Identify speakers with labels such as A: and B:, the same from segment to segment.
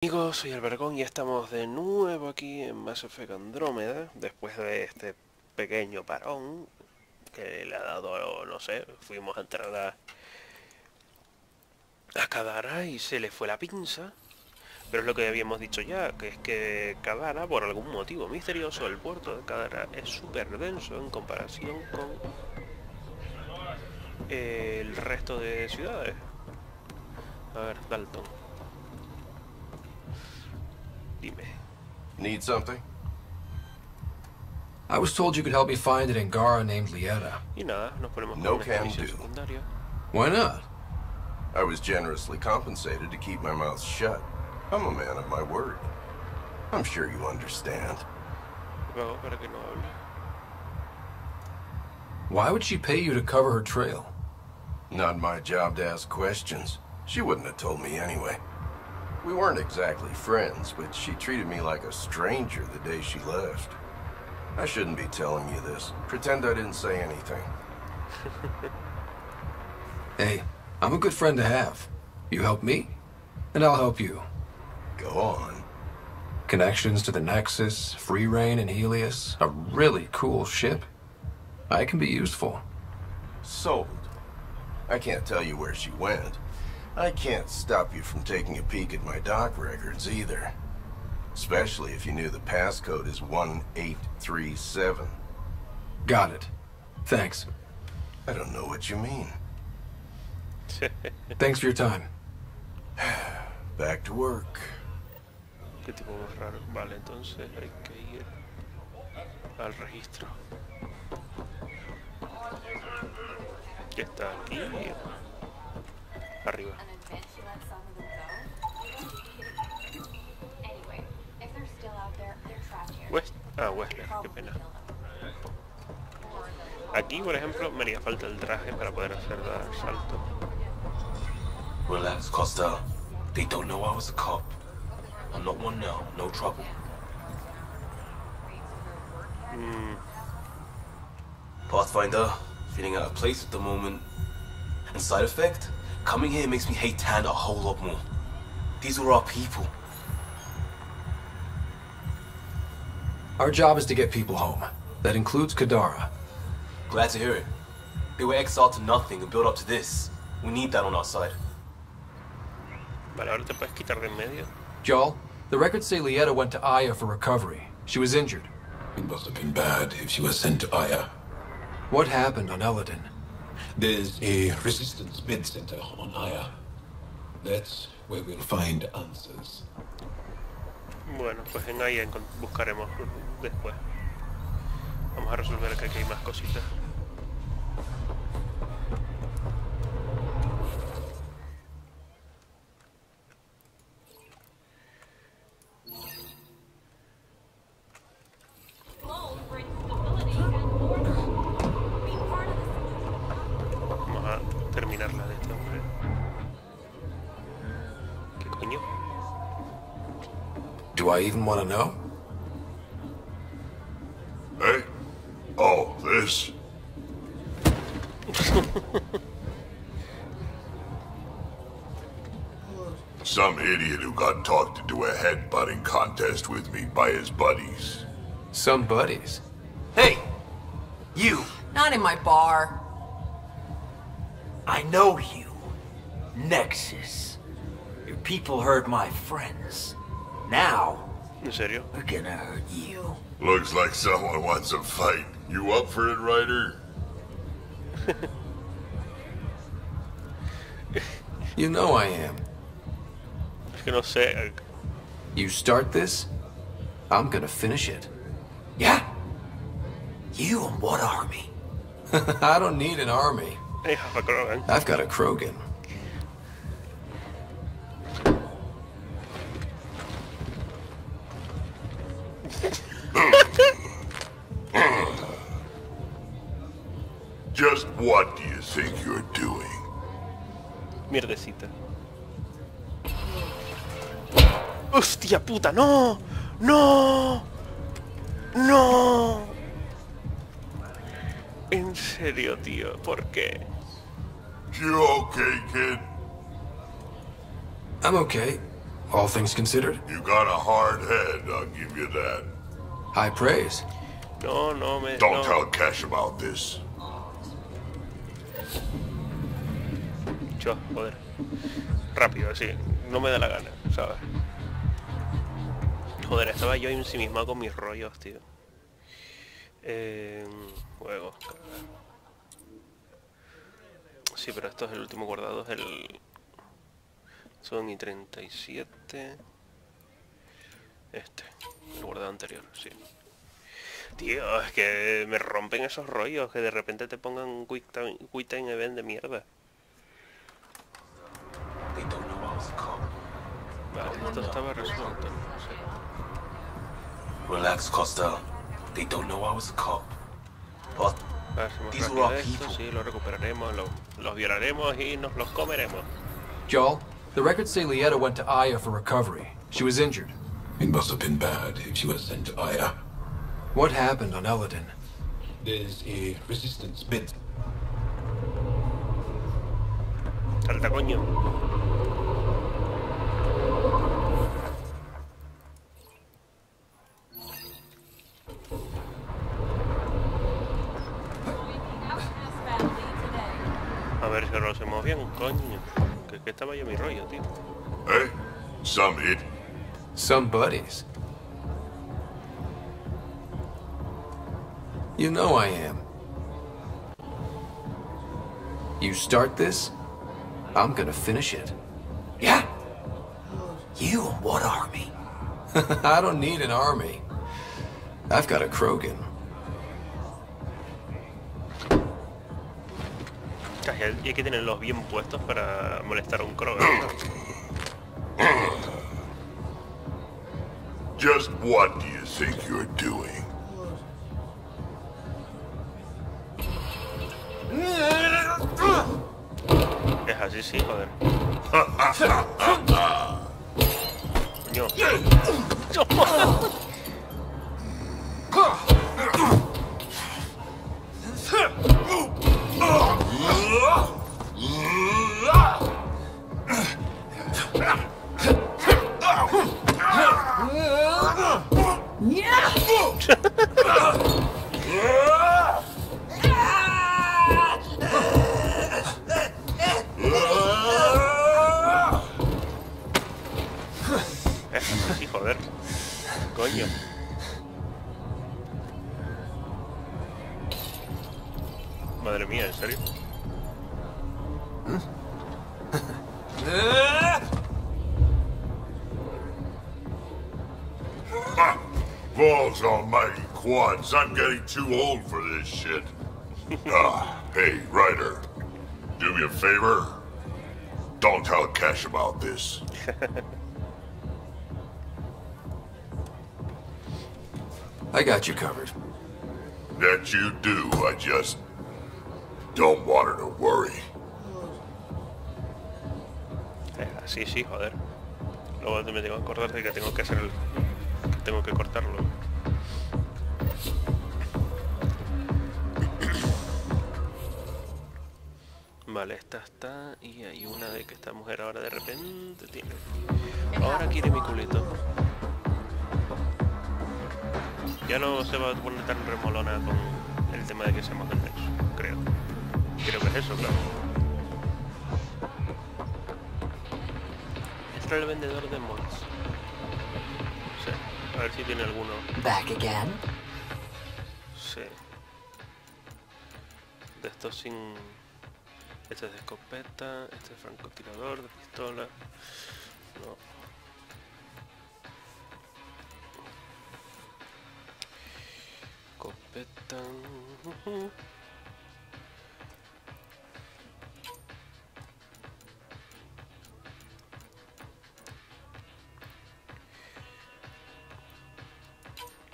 A: Amigos, soy el Vergón y estamos de nuevo aquí en Mass Effect Andrómeda, después de este pequeño parón que le ha dado, no sé, fuimos a entrar a Kadara y se le fue la pinza, pero es lo que habíamos dicho ya, que es que Kadara, por algún motivo misterioso, el puerto de Kadara es súper denso en comparación con el resto de ciudades. A ver, Dalton, dime.
B: Need something?
C: I was told you could help me find an Angara named Lieta.
A: Y nada, nos ponemos
B: No
A: con esta
B: can
A: misión
B: do.
A: secundaria.
C: Why not?
B: I was generously compensated to keep my mouth shut. I'm a man of my word. I'm sure you understand.
A: Luego, para que no hable.
C: Why would she pay you to cover her trail?
B: Not my job to ask questions. She wouldn't have told me anyway. We weren't exactly friends, but she treated me like a stranger the day she left. I shouldn't be telling you this. Pretend I didn't say anything.
C: Hey, I'm a good friend to have. You help me, and I'll help you.
B: Go on.
C: Connections to the Nexus, Free Reign, and Helios. A really cool ship. I can be useful.
B: Sold. I can't tell you where she went. I can't stop you from taking a peek at my doc records either. Especially if you knew the passcode is 1837.
C: Got it. Thanks.
B: I don't know what you mean.
C: Thanks for your time.
B: Back to work.
A: Qué tipo más raro. Vale, entonces hay que ir al registro. Que está aquí. Arriba. West. Ah, Wesley, qué pena. Aquí, por ejemplo, me haría falta el traje para poder hacer el salto.
D: Relax, Costa. They don't know I was a cop. I'm not one now, no trouble. Pathfinder, feeling out of place at the moment. And side effect? Coming here makes me hate Tan a whole lot more. These are our people.
C: Our job is to get people home. That includes Kadara.
D: Glad to hear it. They were exiled to nothing and built up to this. We need that on our side.
A: Vale, ahora te puedes quitar de en medio.
C: Joel, the records say Lieta went to Aya for recovery. She was injured.
E: It must have been bad if she was sent to Aya.
C: What happened on Eladin?
E: There's a resistance med center on Aya. That's where we'll find answers.
A: Bueno, pues en ahí buscaremos después. Vamos a resolver que aquí hay más cositas. Vamos a terminar la de este hombre. ¿Qué coño?
C: Do I even want to know?
F: Hey? Oh, this? Some idiot who got talked into a headbutting contest with me by his buddies.
C: Some buddies.
G: Hey! You!
H: Not in my bar.
G: I know you. Nexus. Your people hurt my friends. Now,
A: ¿En serio?
G: we're gonna hurt you.
F: Looks like someone wants a fight. You up for it, Ryder?
C: You know I am.
A: Es que no sé.
C: You start this, I'm gonna finish it.
G: Yeah? You and what army?
C: I don't need an army.
A: I have a Krogan.
C: I've got a Krogan.
F: Just what do you think you're doing?
A: Mierdecita. ¡Hostia puta! ¡No! ¡No! ¡No! En serio, tío, ¿por qué?
F: You okay, kid?
C: I'm okay. all things considered.
F: You got a hard head, I'll give you that.
C: High praise.
A: No, no me...
F: Don't
A: no.
F: tell Cash about this.
A: Yo, joder. Rápido, así. No me da la gana, ¿sabes? Joder, estaba yo ensimismado con mis rollos, tío. Juegos. Sí, pero esto es el último guardado, es el... Son i37. El guardado anterior, sí. Tío, es que me rompen esos rollos, que de repente te pongan un Quick Time Event de mierda. Vale, esto estaba resuelto. Sí.
D: Relax, Costa. They don't know I was a cop. But
A: Hacemos
D: these
A: rápido
D: are our
A: esto,
D: people.
A: sí, lo recuperaremos, los violaremos y nos los comeremos.
C: Joel, the records say Lieta went to Aya for recovery. She was injured.
E: It must have been bad if she was sent to Aya.
C: What happened on Eladin?
E: There's a resistance bid.
A: Salta, coño. A ver si lo hacemos bien, coño. Que estaba yo mi rollo, tío.
F: Hey, some hit.
C: Some buddies. You know I am. You start this, I'm gonna finish it.
G: Yeah? You and what army?
C: I don't need an army. I've got a Krogan.
A: Y hay que tenerlos bien puestos para molestar a un Krogan.
F: Just what do you think you're doing?
A: Es así, sí, joder. Coño. Sí, joder. Coño. Madre mía, ¿en serio?
F: Balls almighty quads, I'm getting too old for this shit. Hey, Ryder. Do me a favor. Don't tell Cash about this.
C: I got you covered.
F: That you do, I just don't want her to worry.
A: Sí, sí, joder. Luego me tengo que acordar de que tengo que hacer el... que tengo que cortarlo. Vale, esta está... y hay una de que esta mujer ahora de repente tiene... Ahora quiere mi culito. Ya no se va a poner tan remolona con el tema de que seamos del Nexo, creo. Creo que es eso, claro. Este es el vendedor de mods. Sí, a ver si tiene alguno.
G: Back again?
A: Sí. De estos sin... Este es de escopeta, este es francotirador, de pistola. No. Escopeta.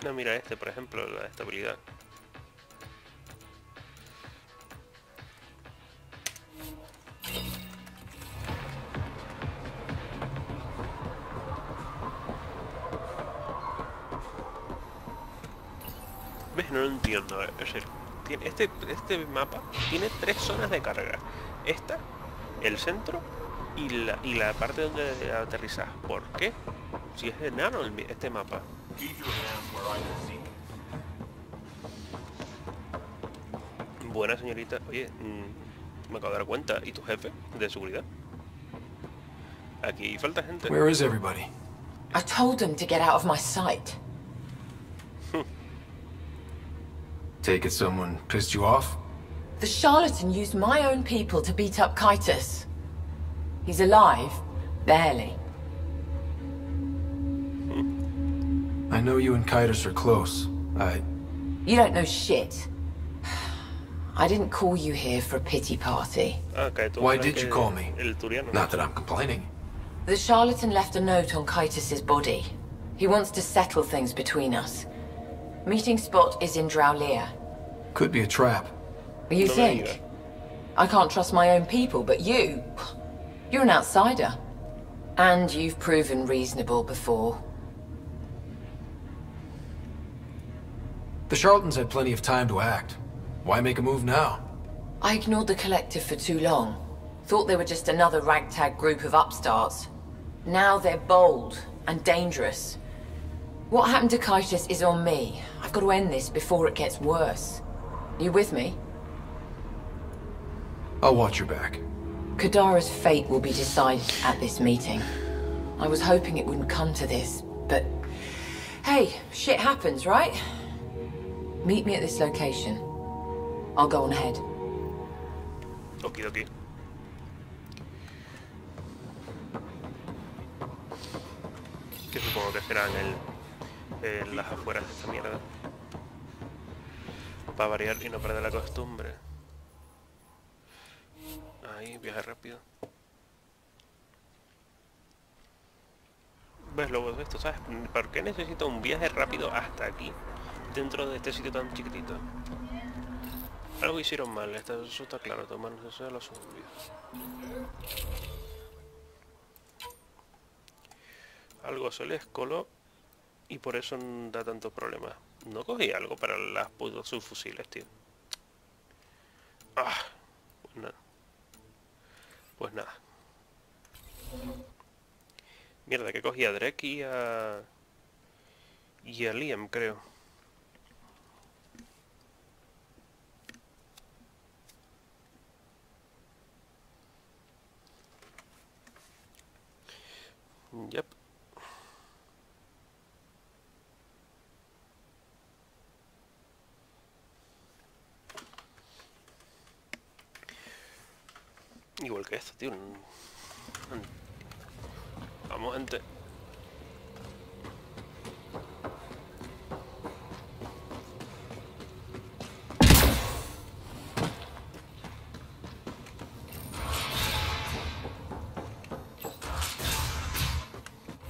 A: No, mira este, por ejemplo, la estabilidad. ¿Ves? No lo entiendo. Es decir, este mapa tiene 3 zonas de carga. Esta, el centro Y la parte donde aterrizas, ¿por qué? Si es enano este mapa. Buena señorita. Oye, me acabo de dar cuenta. ¿Y tu jefe de seguridad? Aquí falta gente.
C: Where is everybody?
G: I told them to get out of my sight.
C: Take it someone pissed you off?
G: The charlatan used my own people to beat up Kitus. He's alive, barely.
C: I know you and Kitus are close.
G: You don't know shit. I didn't call you here for a pity party.
C: Why did you call me?
A: El turiano.
C: Not that I'm complaining.
G: The charlatan left a note on Kitus's body. He wants to settle things between us. Meeting spot is in Drowlear.
C: Could be a trap.
G: You think? I can't trust my own people, but you... You're an outsider. And you've proven reasonable before.
C: The charlatans had plenty of time to act. Why make a move now?
G: I ignored the collective for too long. Thought they were just another ragtag group of upstarts. Now they're bold and dangerous. What happened to Kitus is on me. I've got to end this before it gets worse. You with me?
C: I'll watch your back.
G: Kadara's fate will be decided at this meeting. I was hoping it wouldn't come to this, but... Hey, shit happens, right? Meet me at this location. I'll go on ahead.
A: Okidoki. Que supongo que será en las afueras de esta mierda. Para variar y no perder la costumbre. Ahí, viaje rápido. ¿Ves luego de esto? ¿Sabes? ¿Por qué necesito un viaje rápido hasta aquí? Dentro de este sitio tan chiquitito. Algo hicieron mal, eso está claro, tomarnos eso de los suburbios. Algo se les coló y por eso da tantos problemas. No cogí algo para las putos subfusiles, tío. Ah, pues nada. Pues nada. Mierda, que cogí a Drek y a Liam, creo. Yep. Igual que esto, tío. Vamos, gente.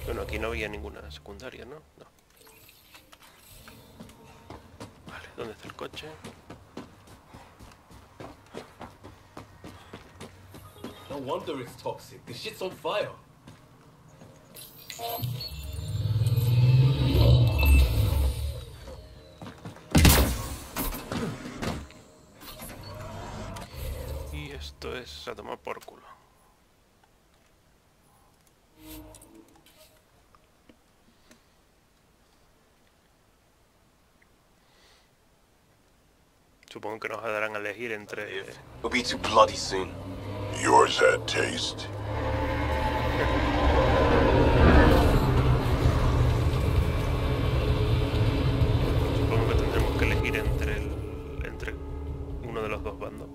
A: Bueno, aquí no había ninguna secundaria, ¿no? No. Vale, ¿dónde está el coche?
D: No wonder it's toxic. This shit's on fire.
A: Y esto es a tomar por culo. Supongo que nos darán a elegir entre...
D: It'll be too bloody soon.
F: Yours had taste.
A: Supongo que tendremos que elegir entre uno de los dos bandos.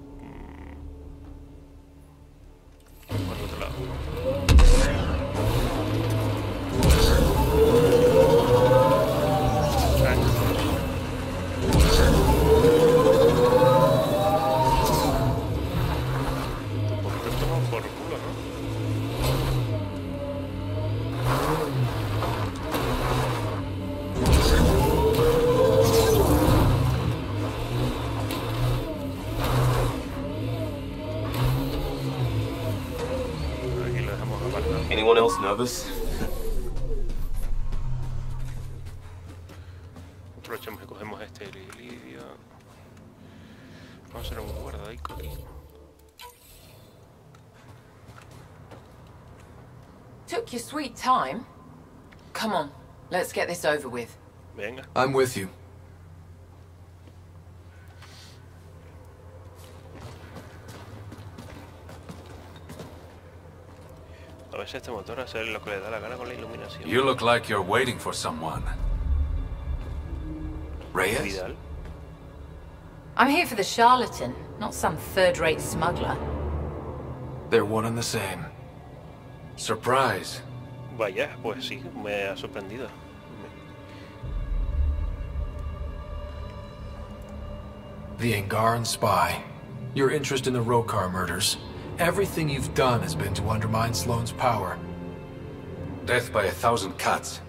A: Por el otro lado. Por culo, ¿no? Aquí lo dejamos apartado.
D: Anyone else nervous?
A: Aprovechamos y cogemos este lidio. Vamos a hacer un guardadico aquí.
G: Take your sweet time. Come on, let's get this over with.
A: Venga.
C: I'm with you.
A: A veces este motor hace lo que le da la gana con la iluminación.
H: You look like you're waiting for someone.
C: Reyes?
A: Vidal.
G: I'm here for the charlatan, not some third-rate smuggler.
C: They're one and the same. Surprise.
A: Vaya, pues sí, me ha sorprendido.
C: The Angaran spy. Your interest in the Rokar murders. Everything you've done has been to undermine Sloane's power.
H: Death by 1,000 cuts.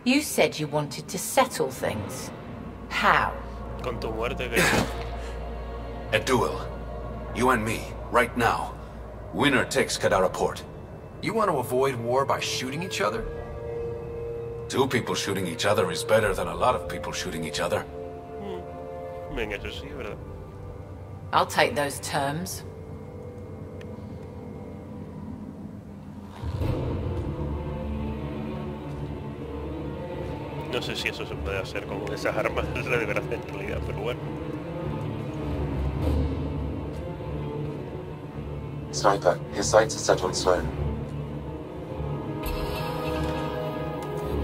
G: You said you wanted to settle things. How?
A: Con tu muerte que...
H: A duel. You and me, right now. Winner takes Kadara Port.
C: You want to avoid war by shooting each other?
H: 2 people shooting each other is better than a lot of people shooting each other.
A: Venga, eso sí, ¿verdad?
G: I'll take those terms.
A: No sé si eso se puede hacer con esas armas de verdad en realidad, pero bueno.
I: Sniper, his sights are set on Sloane.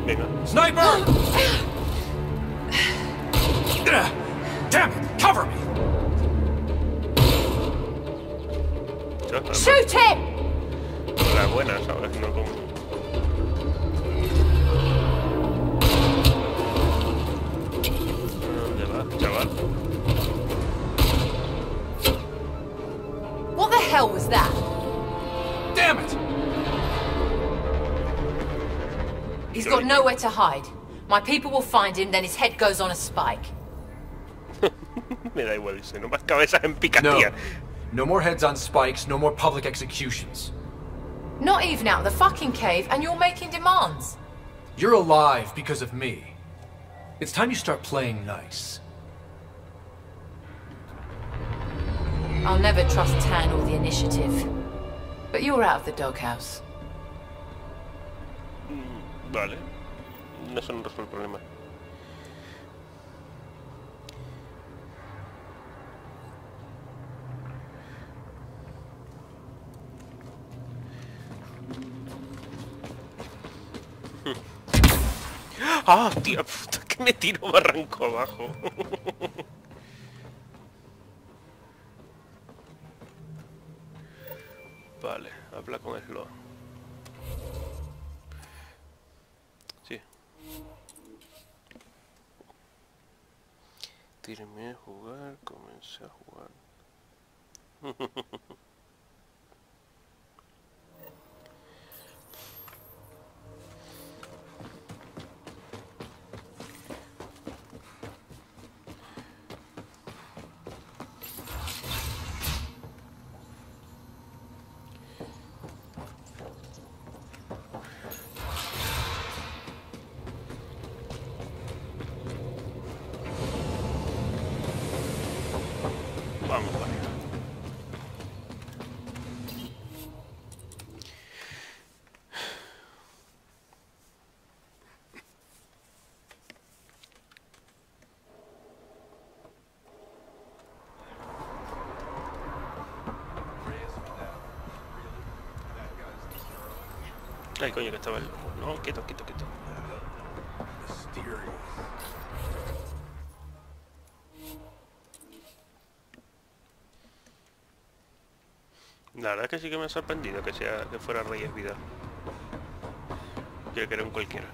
A: Venga.
C: Sniper! Damn it! Cover me!
G: Shoot him!
A: La buena, ¿sabes? No como... ¿Dónde va, chaval?
G: What the hell was that?
C: Damn it!
G: He's got nowhere to hide. My people will find him, then his head goes on a spike.
A: Me da igual, dice, no más cabezas en
C: No.
A: picatilla.
C: No more heads on spikes, no more public executions.
G: Not even out of the fucking cave, and you're making demands.
C: You're alive because of me. It's time you start playing nice.
G: I'll never trust Tan or the initiative. But you're out of the doghouse.
A: Vale. Eso no resuelve el problema. ¡Ah, tía puta! Que me tiro barranco abajo. Vale, habla con Sloan. Sí. Terminé de jugar, comencé a jugar. Vamos para allá. Ay, coño, que estaba el... No, quieto, quieto, quieto. La verdad es que sí que me ha sorprendido que fuera Reyes Vidal. Yo que era un cualquiera.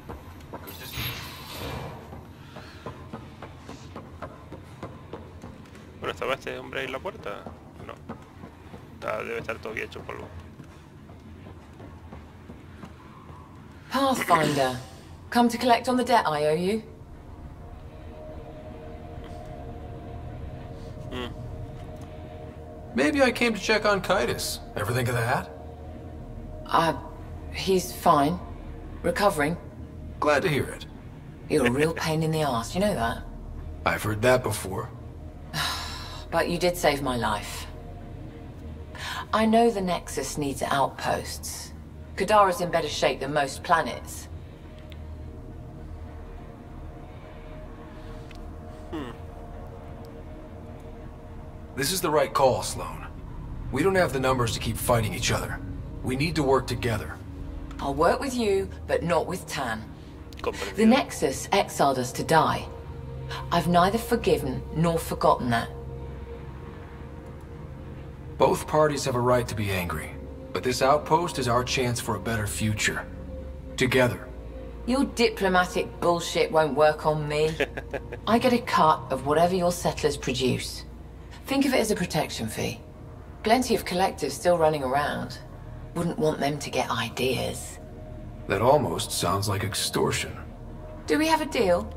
A: Bueno, ¿estaba este hombre ahí en la puerta? No. Debe estar todavía hecho polvo.
G: Pathfinder. Come to collect on the debt I owe you?
C: Maybe I came to check on Kaitis. Ever think of that?
G: He's fine. Recovering.
C: Glad to hear it.
G: You're a real pain in the ass, you know that?
C: I've heard that before.
G: But you did save my life. I know the Nexus needs outposts, Kadara's in better shape than most planets.
C: This is the right call, Sloan. We don't have the numbers to keep fighting each other. We need to work together.
G: I'll work with you, but not with Tan.
A: Comprendido.
G: The Nexus exiled us to die. I've neither forgiven nor forgotten that.
C: Both parties have a right to be angry, but this outpost is our chance for a better future. Together.
G: Your diplomatic bullshit won't work on me. I get a cut of whatever your settlers produce. Think of it as a protection fee. Plenty of collectives still running around. Wouldn't want them to get ideas.
C: That almost sounds like extortion.
G: Do we have a deal?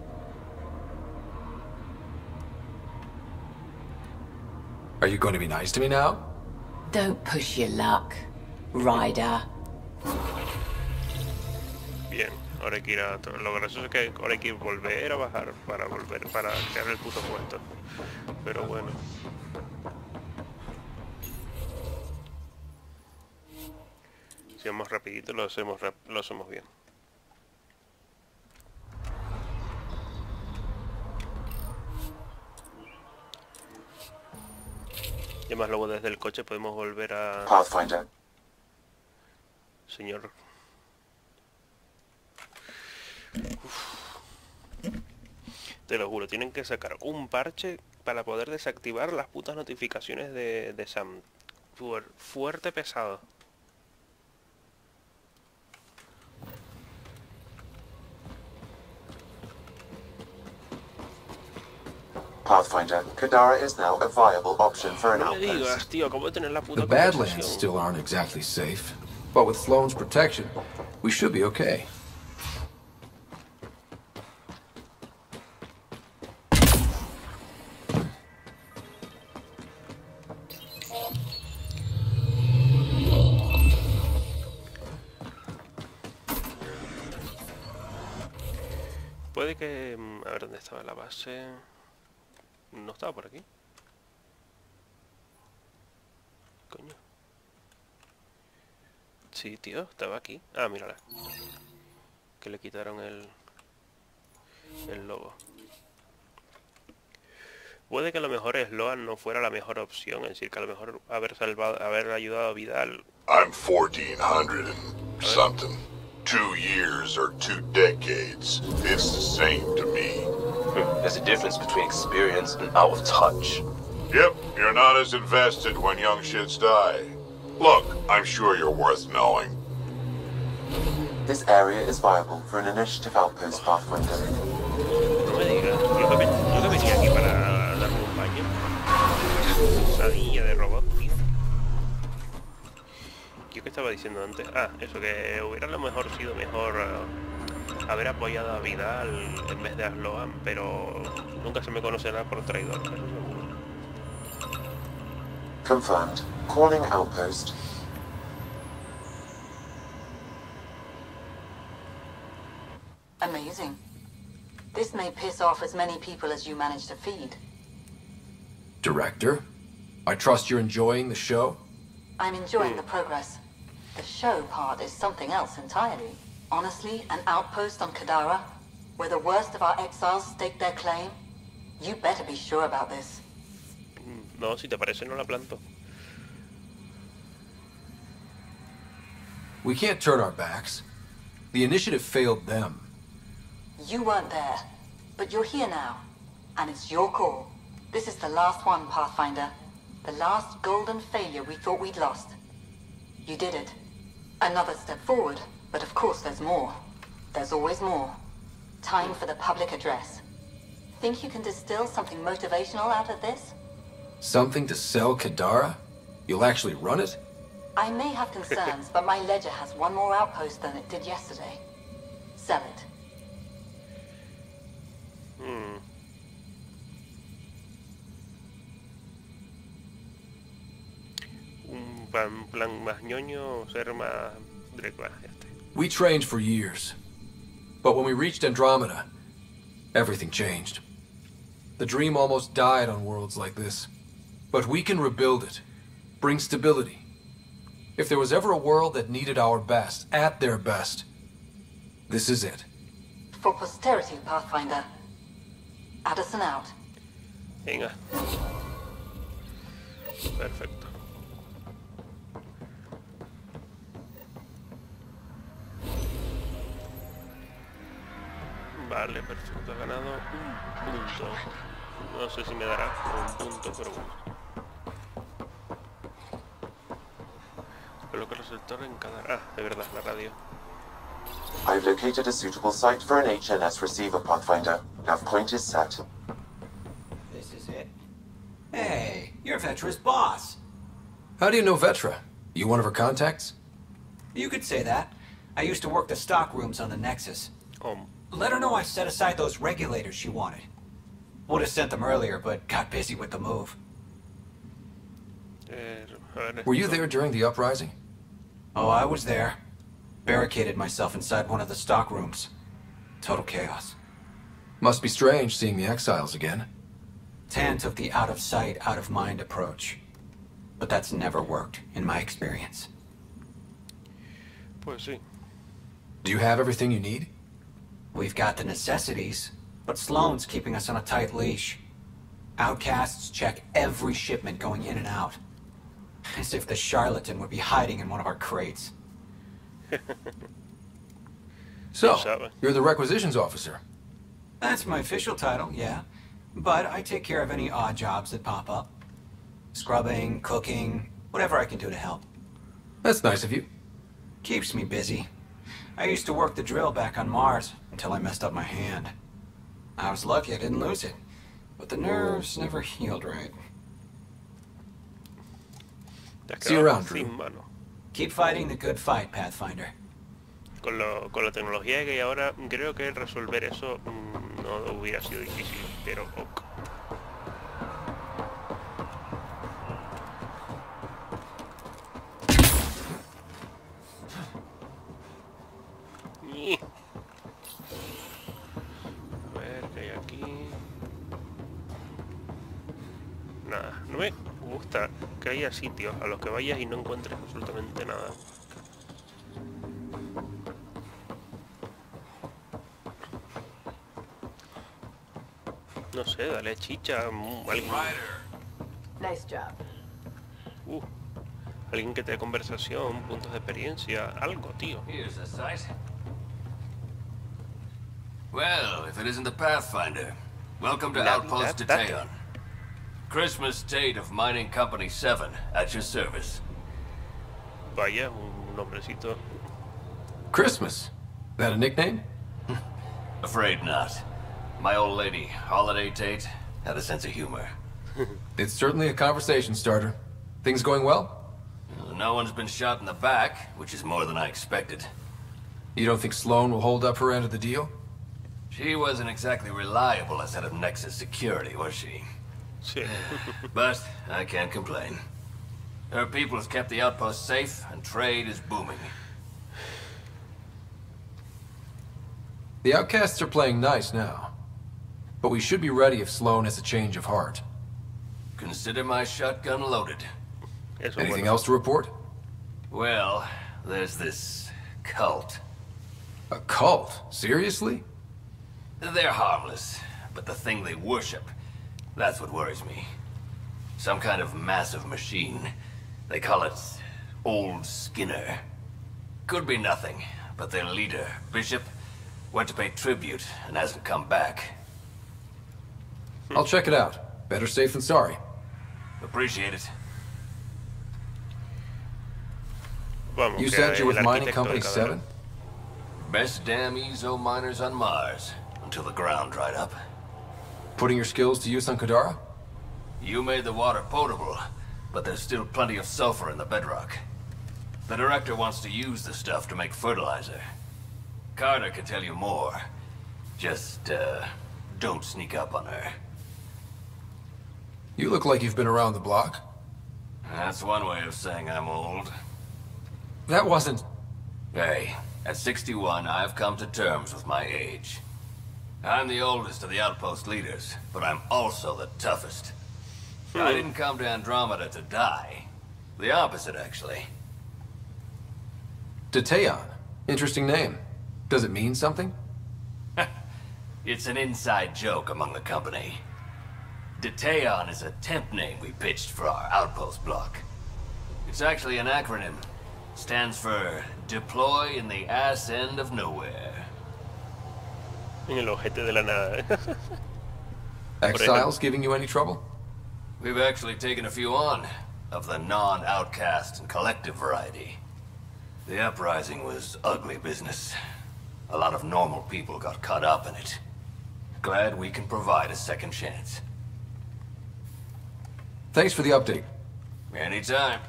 C: Are you going to be nice to me now?
G: Don't push your luck, Ryder.
A: Bien, ahora hay que ir a... Lo gracioso es que ahora hay que volver a bajar para crear el puto puesto. Pero bueno. Si vamos rapidito lo hacemos bien. Y además luego desde el coche podemos volver a...
I: Pathfinder.
A: Señor... Te lo juro, tienen que sacar un parche para poder desactivar las putas notificaciones de Sam. Fuerte pesado.
I: Pathfinder, Kadara is now a viable option for an
A: No me
I: outpost.
A: digas, tío, acabo de tener la puta
C: The Badlands
A: conversación.
C: still aren't exactly safe, but with Sloan's protection, we should be okay.
A: Puede que... A ver, ¿dónde estaba la base? No estaba por aquí. Coño. Sí, tío, estaba aquí. Ah, mírala. Que le quitaron el logo. Puede que a lo mejor Sloan no fuera la mejor opción, es decir, que a lo mejor haber ayudado a Vidal.
F: I'm 1400 and something. 2 years or 2 decades. It's the same to me.
D: There's a difference between experience and out of touch.
F: Yep, you're not as invested when young shits die. Look, I'm sure you're worth knowing.
I: This area is viable for an initiative outpost, Pathfinder.
A: No me digas, yo que venía aquí para darme un baño. Pesadilla de robot, tío. ¿Yo qué estaba diciendo antes? Ah, eso, que hubiera a lo mejor sido mejor haber apoyado a Vidal en vez de a Sloan, pero nunca se me conocerá por traidor, eso seguro.
I: Confirmed. Calling outpost.
J: Amazing. This may piss off as many people as you manage to feed.
C: Director, I trust you're enjoying the show?
J: I'm enjoying the progress. The show part is something else entirely. Honestly, an outpost on Kadara, where the worst of our exiles stake their claim, you better be sure about this.
A: No, si te parece no la planto.
C: We can't turn our backs. The initiative failed them.
J: You weren't there, but you're here now, and it's your call. This is the last one, Pathfinder. The last golden failure we thought we'd lost. You did it. Another step forward, but of course there's more. There's always more. Time for the public address. Think you can distill something motivational out of this?
C: Something to sell Kadara? You'll actually run it?
J: I may have concerns, but my ledger has one more outpost than it did yesterday. Sell it.
A: Un plan más ñoño, ser más directo.
C: We trained for years. But when we reached Andromeda, everything changed. The dream almost died on worlds like this. But we can rebuild it. Bring stability. If there was ever a world that needed our best, at their best, this is it.
J: For posterity, Pathfinder. Addison out.
A: Venga. Perfecto. Vale, perfecto. He ganado un punto. No sé si me dará un punto, pero bueno. Coloca el receptor en cada... Ah, de verdad, la radio.
I: I've located a suitable site for an HNS receiver, Pathfinder. Nav point is set.
K: This is it. Hey, you're Vetra's boss.
C: How do you know Vetra? You one of her contacts?
K: You could say that. I used to work the stock rooms on the Nexus. Let her know I set aside those regulators she wanted. Would have sent them earlier, but got busy with the move.
C: Were you there during the uprising?
K: Oh, I was there. Barricaded myself inside one of the stock rooms. Total chaos.
C: Must be strange seeing the exiles again.
K: Tan took the out-of-sight, out-of-mind approach. But that's never worked, in my experience.
A: Pues sí.
C: Do you have everything you need?
K: We've got the necessities, but Sloane's keeping us on a tight leash. Outcasts check every shipment going in and out. As if the charlatan would be hiding in one of our crates.
C: So, you're the requisitions officer?
K: That's my official title, yeah. But I take care of any odd jobs that pop up. Scrubbing, cooking, whatever I can do to help.
C: That's nice of you.
K: Keeps me busy. I used to work the drill back on Mars until I messed up my hand. I was lucky I didn't lose it, but the nerves never healed right.
C: See you around, Drew.
K: Keep fighting the good fight, Pathfinder.
A: Con la tecnología que hay ahora, creo que resolver eso no hubiera sido difícil, pero ok. A ver qué hay aquí. Nada, no me gusta que haya sitios a los que vayas y no encuentres absolutamente nada. No sé, dale chicha a alguien.
G: Nice job.
A: Alguien que te dé conversación, puntos de experiencia, algo, tío.
L: Here's a sight. Well, if it isn't the Pathfinder, welcome to Outpost Detail. Christmas Tate of Mining Company 7, at your service.
A: Vaya, un nombrecito.
C: Christmas? That a nickname?
L: Afraid not. My old lady, Holiday Tate, had a sense of humor.
C: It's certainly a conversation starter. Things going well?
L: No one's been shot in the back, which is more than I expected.
C: You don't think Sloane will hold up her end of the deal?
L: She wasn't exactly reliable as head of Nexus security, was she? But I can't complain. Her people have kept the outpost safe, and trade is booming.
C: The outcasts are playing nice now. But we should be ready if Sloane has a change of heart.
L: Consider my shotgun loaded.
C: Anything else to report?
L: Well, there's this cult.
C: A cult? Seriously?
L: They're harmless, but the thing they worship, that's what worries me. Some kind of massive machine. They call it Old Skinner. Could be nothing, but their leader, Bishop, went to pay tribute and hasn't come back.
C: I'll check it out. Better safe than sorry.
L: Appreciate it.
C: You said you're with Mining Company 7?
L: Best damn EZO miners on Mars, until the ground dried up.
C: Putting your skills to use on Kadara?
L: You made the water potable, but there's still plenty of sulfur in the bedrock. The director wants to use the stuff to make fertilizer. Carter can tell you more. Just, don't sneak up on her.
C: You look like you've been around the block.
L: That's one way of saying I'm old.
C: That wasn't...
L: Hey, at 61, I've come to terms with my age. I'm the oldest of the outpost leaders, but I'm also the toughest. I didn't come to Andromeda to die. The opposite, actually.
C: Detaeon. Interesting name. Does it mean something?
L: It's an inside joke among the company. Detaeon is a temp name we pitched for our outpost block. It's actually an acronym. Stands for Deploy in the Ass End of Nowhere.
A: En el ojete de la nada.
C: Exiles giving you any trouble?
L: We've actually taken a few on, of the non-outcast and collective variety. The uprising was ugly business. A lot of normal people got caught up in it. Glad we can provide a second chance.
C: Thanks for the update.
L: Anytime.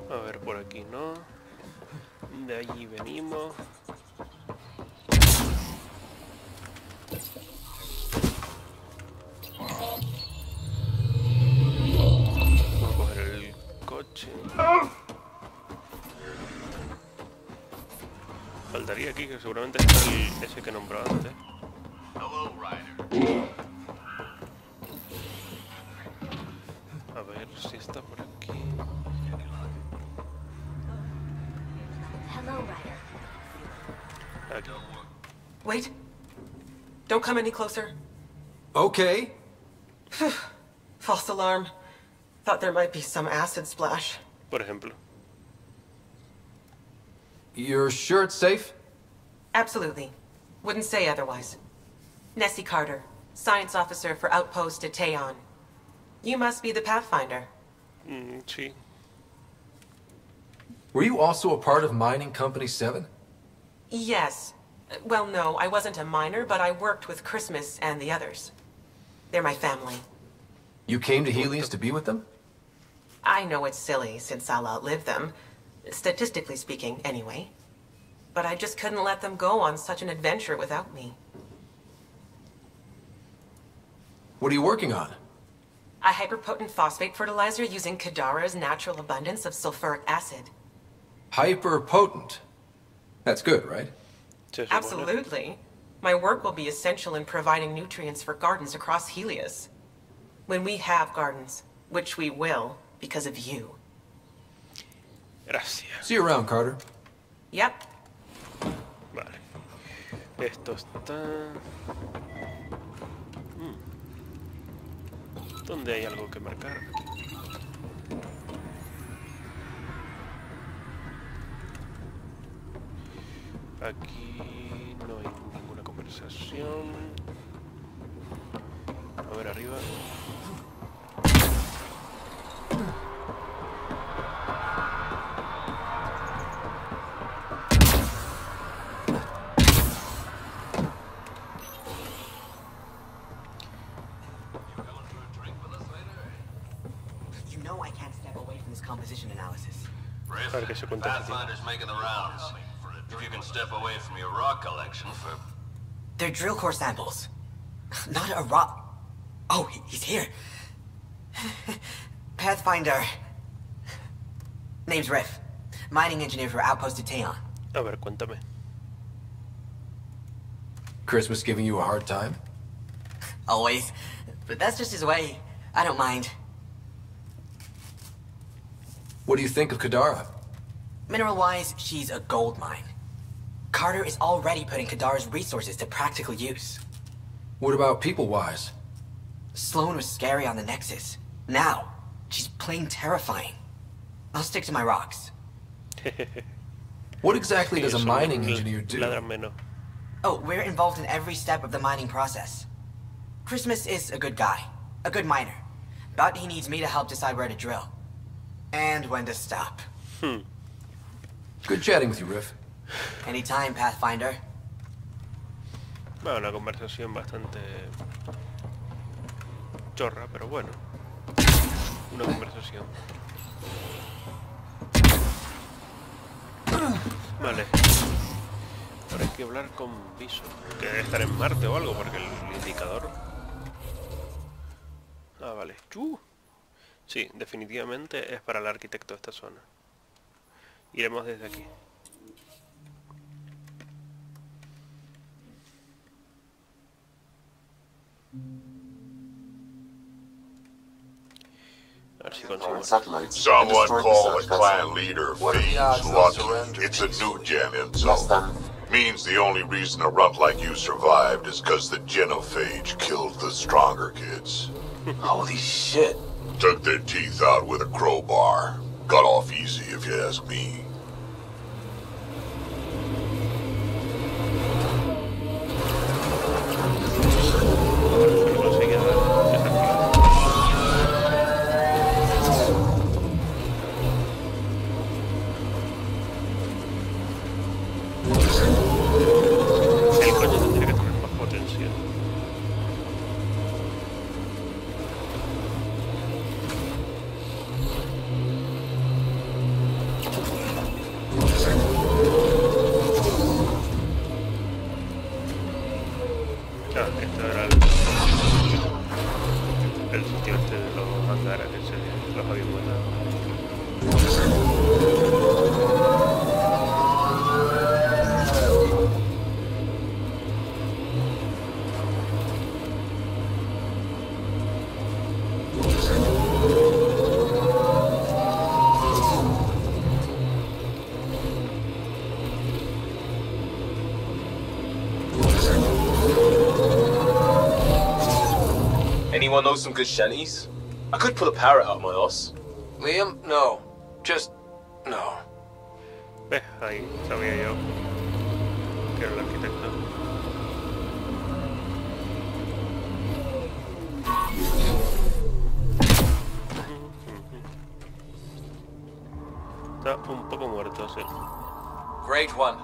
A: A ver, por aquí no. De allí venimos. Vamos a coger el coche. Faltaría aquí que seguramente está ese que nombró antes. A ver si está por aquí. Aquí.
M: Wait. Don't come any closer.
C: Okay.
M: False alarm. Thought there might be some acid splash.
A: Por ejemplo.
C: You're sure it's safe?
M: Absolutely. Wouldn't say otherwise. Nessie Carter, Science Officer for Outpost Detaeon. You must be the Pathfinder.
A: Sí.
C: Were you also a part of Mining Company 7?
M: Yes. Well, no, I wasn't a miner, but I worked with Christmas and the others. They're my family.
C: You came to Helios to be with them?
M: I know it's silly, since I'll outlive them. Statistically speaking, anyway. But I just couldn't let them go on such an adventure without me.
C: What are you working on?
M: A hyperpotent phosphate fertilizer using Kadara's natural abundance of sulfuric acid.
C: Hyperpotent. That's good, right?
M: Absolutely. My work will be essential in providing nutrients for gardens across Helios. When we have gardens, which we will, because of you.
A: Gracias.
C: See you around, Carter.
M: Yep.
A: Vale. Esto está... ¿Dónde hay algo que marcar? Aquí no hay ninguna conversación. A ver, arriba.
K: Composition analysis.
A: Para que se cuente.
L: Pathfinder's making the rounds. If you can step away from your rock collection for...
K: They're drill core samples. Not a rock... Oh, he's here. Pathfinder. Name's Riff. Mining engineer for Outpost Detaeon.
A: A ver, cuéntame.
C: Christmas giving you a hard time?
K: Always. But that's just his way. I don't mind.
C: What do you think of Kadara?
K: Mineral-wise, she's a gold mine. Carter is already putting Kadara's resources to practical use.
C: What about people-wise?
K: Sloan was scary on the Nexus. Now, she's plain terrifying. I'll stick to my rocks.
C: What exactly does a mining engineer do?
K: Oh, we're involved in every step of the mining process. Christmas is a good guy, a good miner. But he needs me to help decide where to drill. And when to stop.
C: Good chatting with you, Riff.
K: Anytime, Pathfinder.
A: Bueno, una conversación bastante chorra, pero bueno. Una conversación. Vale. Ahora hay que hablar con Viso, que debe estar en Marte o algo, porque el indicador... Ah, vale. Sí, definitivamente es para el arquitecto de esta zona. Iremos desde aquí. A ver si consigo.
F: Someone call the clan leader Fiends lucky. It's a new gen insult. Means the only reason a runt like you survived is because the genophage killed the stronger kids.
D: Holy shit.
F: Took their teeth out with a crowbar. Got off easy if you ask me.
D: Anyone know some good shanties? I could pull a parrot out of my ass.
C: Liam, no. Just no.
A: Ahí sabía yo que era el arquitecto. Está un poco muerto, sí.
N: Great One,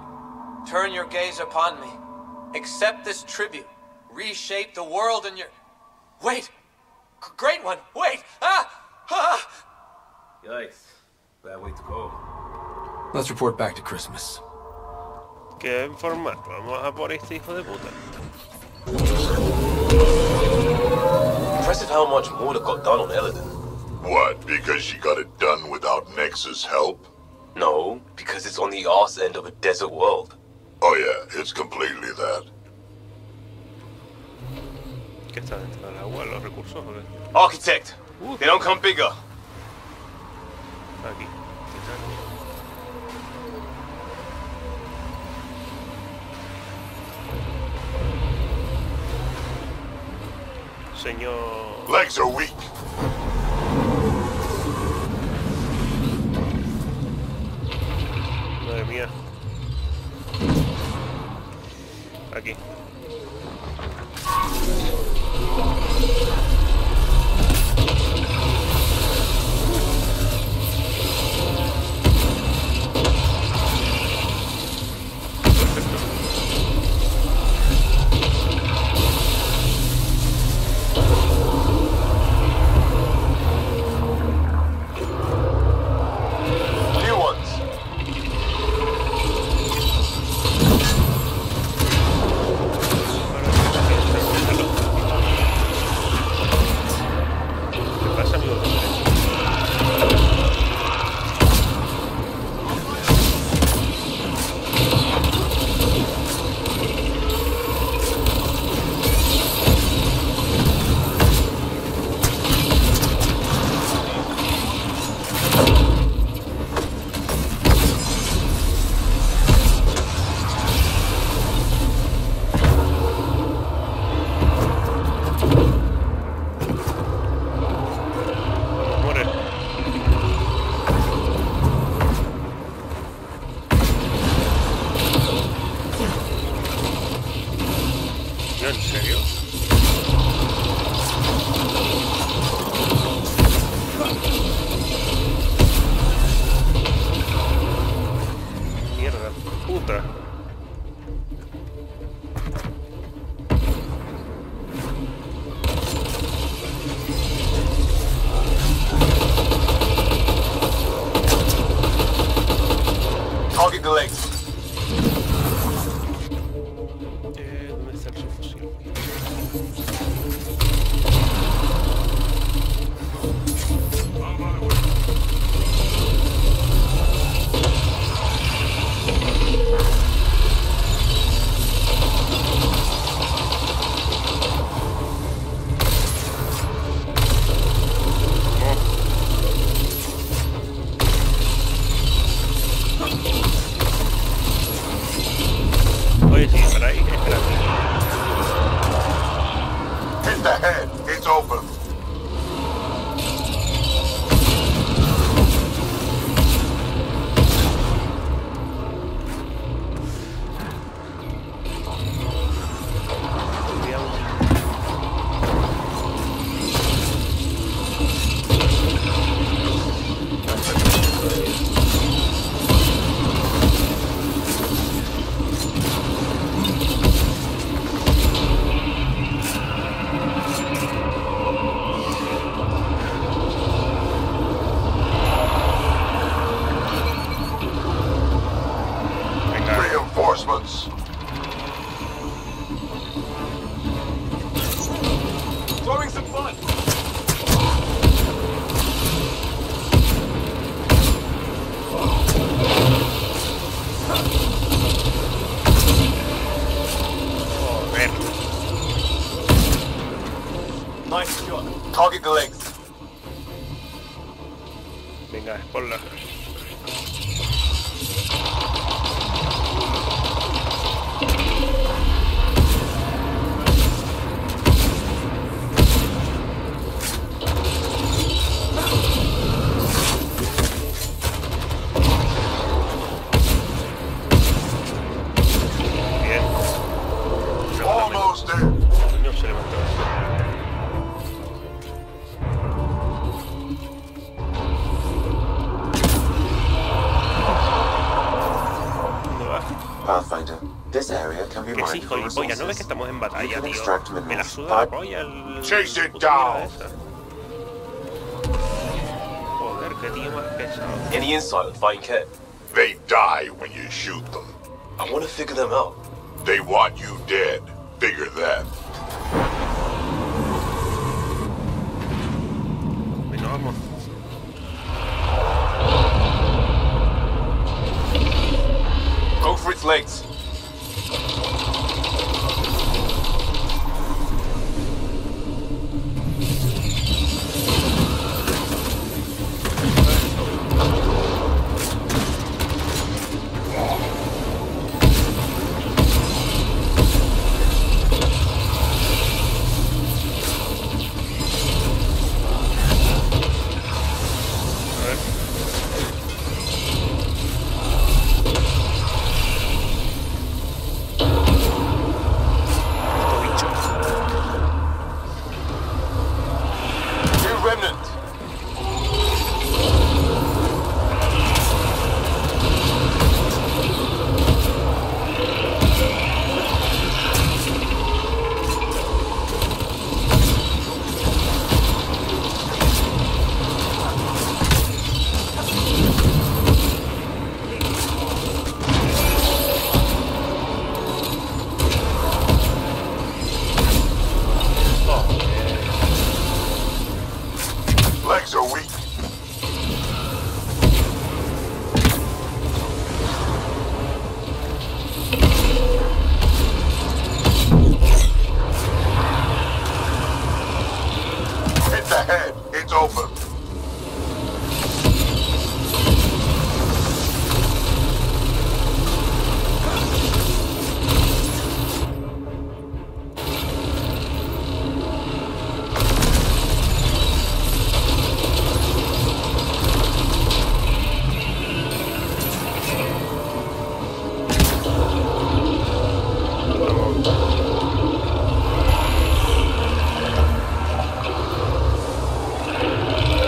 N: turn your gaze upon me. Accept this tribute. Reshape the world in your... Wait! Great One, wait! Ah! Ah!
D: Yikes. Bad way to go.
C: Let's report back to Christmas.
A: Queda informar. Vamos a por este hijo de puta.
D: Impressive how much more that got done on Eladin.
F: What, because she got it done without Nexus help?
D: No, because it's on the arse end of a desert world.
F: Oh yeah, it's completely that.
A: ¿Qué está dentro del agua? ¿Los recursos o qué?
D: Architect! They don't come bigger!
A: Aquí. Señor...
F: Legs are weak.
A: Madre mía. Aquí. ¿En serio? Mierda, puta.
D: Target the legs.
A: ¿Dónde está el subfusil?
F: ahead. It's open. Reinforcements.
D: Throwing some fun. Nice shot. Target the legs.
A: Venga, ponla.
F: Almost there.
A: Coño, se levantó.
I: Pathfinder, this area can be
A: Que sí,
I: mined for
A: gilipollas, ¿no ves que
I: resources.
A: estamos en
I: You
A: batalla,
I: can
A: tío?
I: extract
A: Me la
I: minerals.
A: suda la polla el...
F: Chase it
A: puto mierda
F: down.
A: esa. Joder, qué tío más pesado.
D: Any insight on Fine Cat?
F: They die when you shoot them.
D: I want to figure them out.
F: They want you dead. Figure that.
A: Venga, vamos.
D: Go for its legs.
F: Legs are weak. Hit the head. It's open.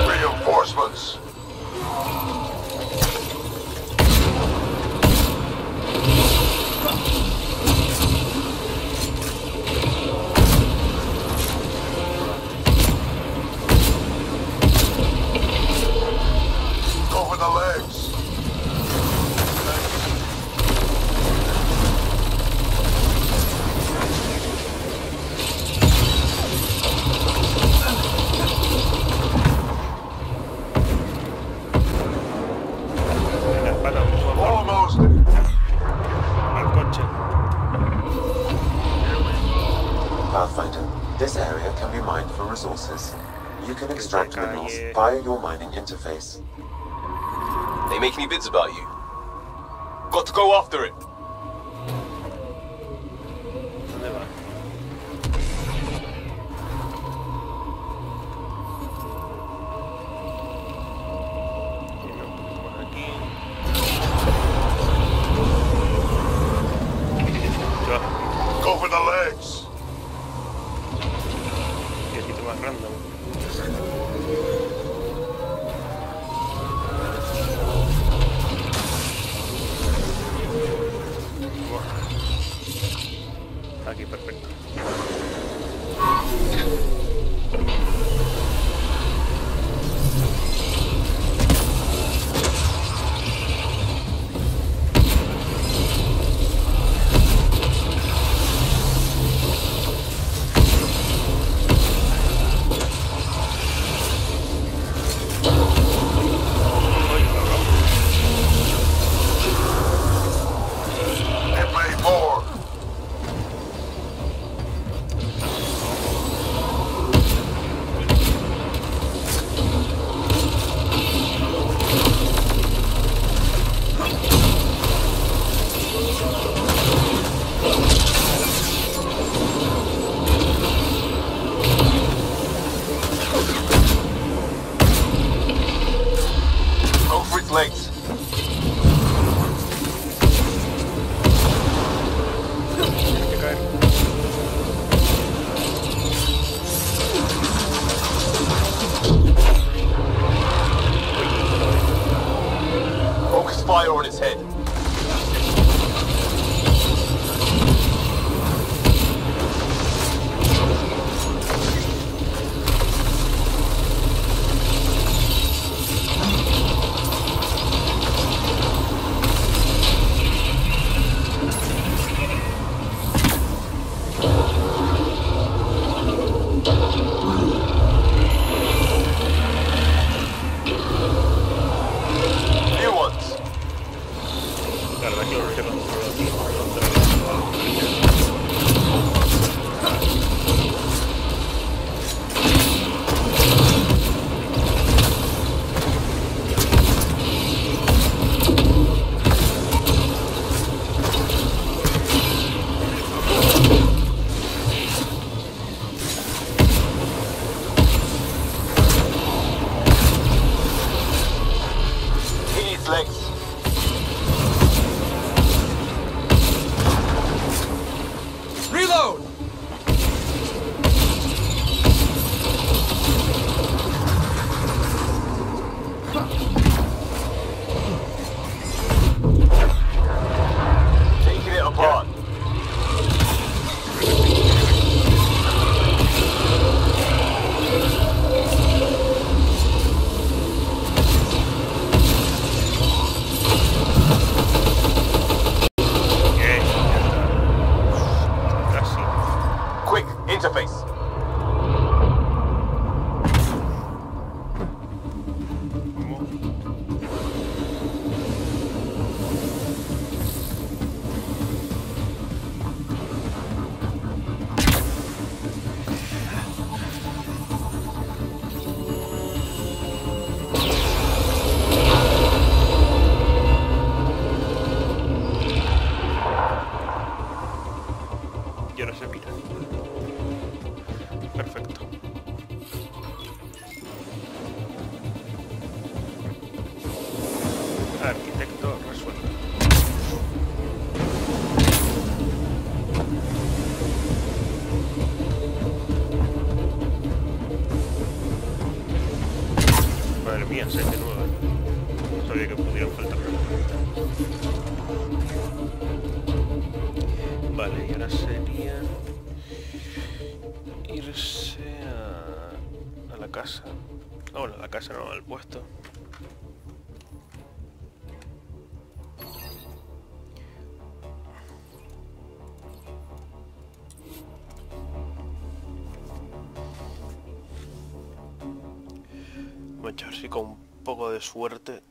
F: Reinforcements. Go for the legs.
A: Venga, espalda, por favor.
F: Almost.
A: Al coche.
I: Pathfinder, this area can be mined for resources. You can extract minerals
A: calle.
I: via your mining interface.
D: They make any bids about you? Got to go after it.
A: ¿Dónde va? random. Aquí, perfecto.
D: Fire on his head.
A: Arquitecto resuelto. Madre mía, 6 de 9. No sabía que pudieran faltar. Vale, y ahora sería irse a la casa. Ah, bueno, a la casa no, al puesto. A ver si con un poco de suerte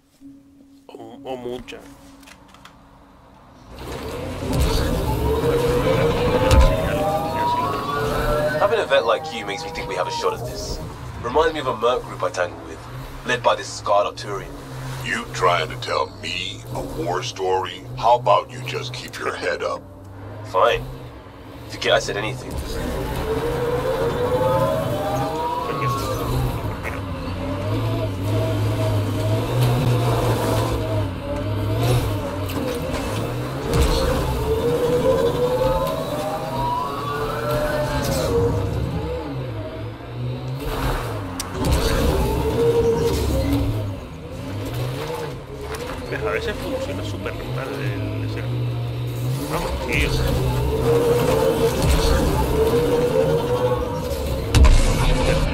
A: o mucha.
D: Having an event like you makes me think we have a shot at this. Reminds me of a merc group I tangled with, led by this scarred Arturian.
F: You trying to tell me a war story? How about you just keep your head up?
D: Fine. Forget I said anything.
A: ese funciona súper mal el ser. Vamos, tío.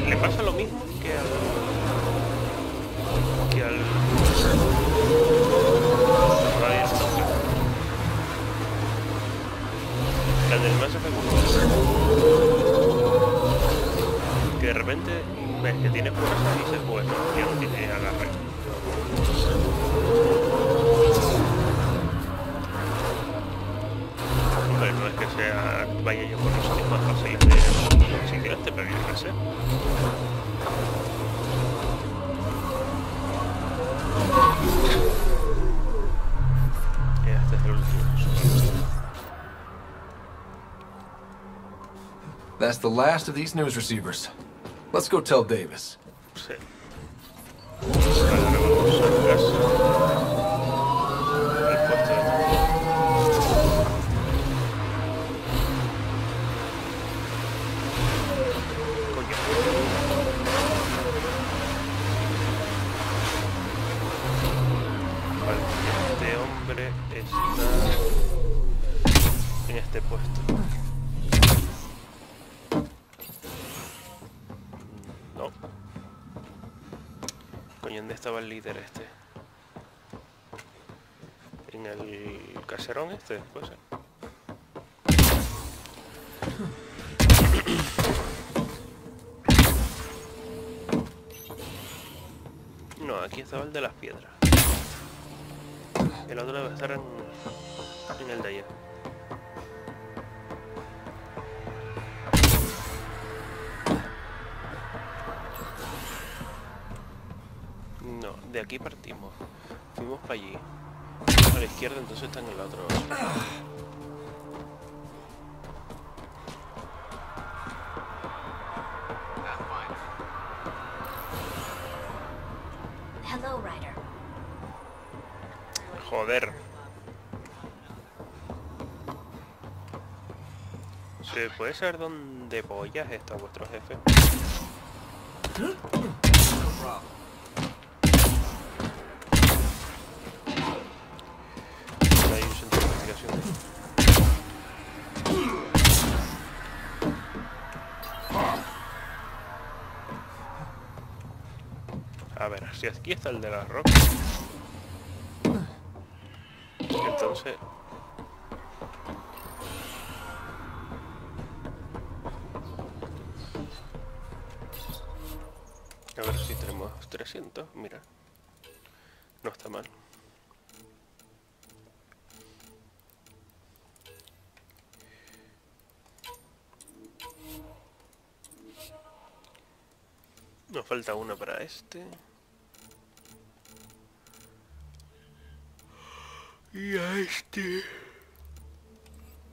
A: Le pasa lo mismo que al Varias, al del Mass Effect 1. Que de repente ves que tiene fuerza y dices, bueno, ya no tiene agarre. Hombre, no es que sea vaya yo por los sitios más fáciles de sitio este, pero yo qué sé. Este es el último.
C: That's the last of these news receivers. Let's go tell Davis.
A: Sí. Ahora vamos a casa. El puesto de coño. Vale, este hombre está en este puesto. No. Coño, ¿dónde estaba el líder este? En el caserón este, puede ser. No, aquí estaba el de las piedras. El otro debe estar en el de allá. No, de aquí partimos. Fuimos para allí. A la izquierda, entonces está en el otro.
O: Hello, Ryder.
A: Joder. ¿Se puede saber dónde pollas está vuestro jefe? Hay un centro de investigación. A ver, si aquí está el de las rocas. Entonces... a ver si tenemos 300, mira. No está mal. Nos falta una para este. Y a este.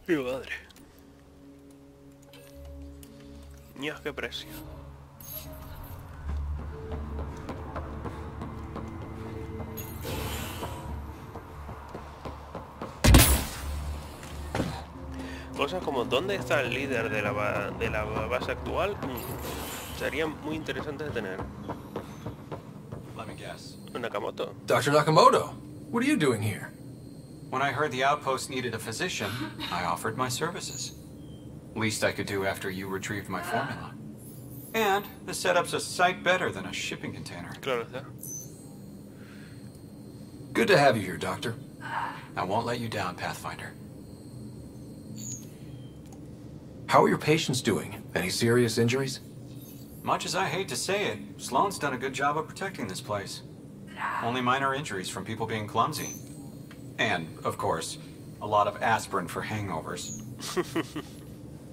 A: Mi madre. Ñas, qué precio. Cosas como ¿dónde está el líder de la base actual? Serían muy interesantes de tener.
K: Let me guess.
A: Nakamoto.
C: Dr. Nakamoto, what are you doing here?
K: When I heard the outpost needed a physician, I offered my services. Least I could do after you retrieved my formula. And the setup's a sight better than a shipping container.
A: Claro está.
C: Good to have you here, Doctor.
K: I won't let you down, Pathfinder.
C: How are your patients doing? Any serious injuries?
K: Much as I hate to say it, Sloane's done a good job of protecting this place. Only minor injuries from people being clumsy. And, of course, a lot of aspirin for hangovers.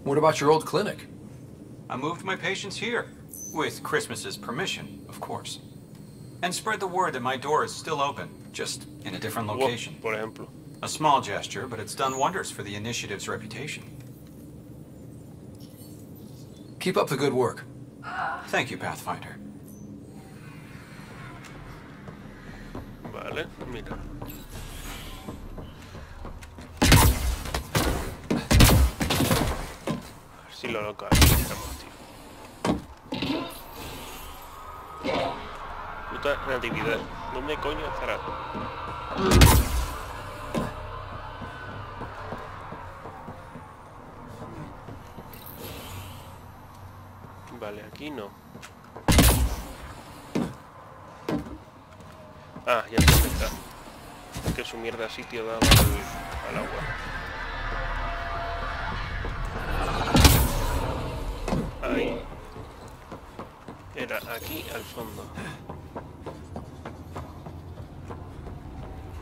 C: What about your old clinic?
K: I moved my patients here. With Christmas's permission, of course. And spread the word that my door is still open, just in a different location.
A: Por ejemplo.
K: A small gesture, but it's done wonders for the initiative's reputation.
C: Keep up the good work.
K: Thank you, Pathfinder.
A: Vale, mira. A ver si lo localizamos, tío. Puta natividad. ¿Dónde coño estará? Vale, aquí no. Ah, ya sé dónde está. Que su mierda sitio daba al agua. Ahí. Era aquí al fondo.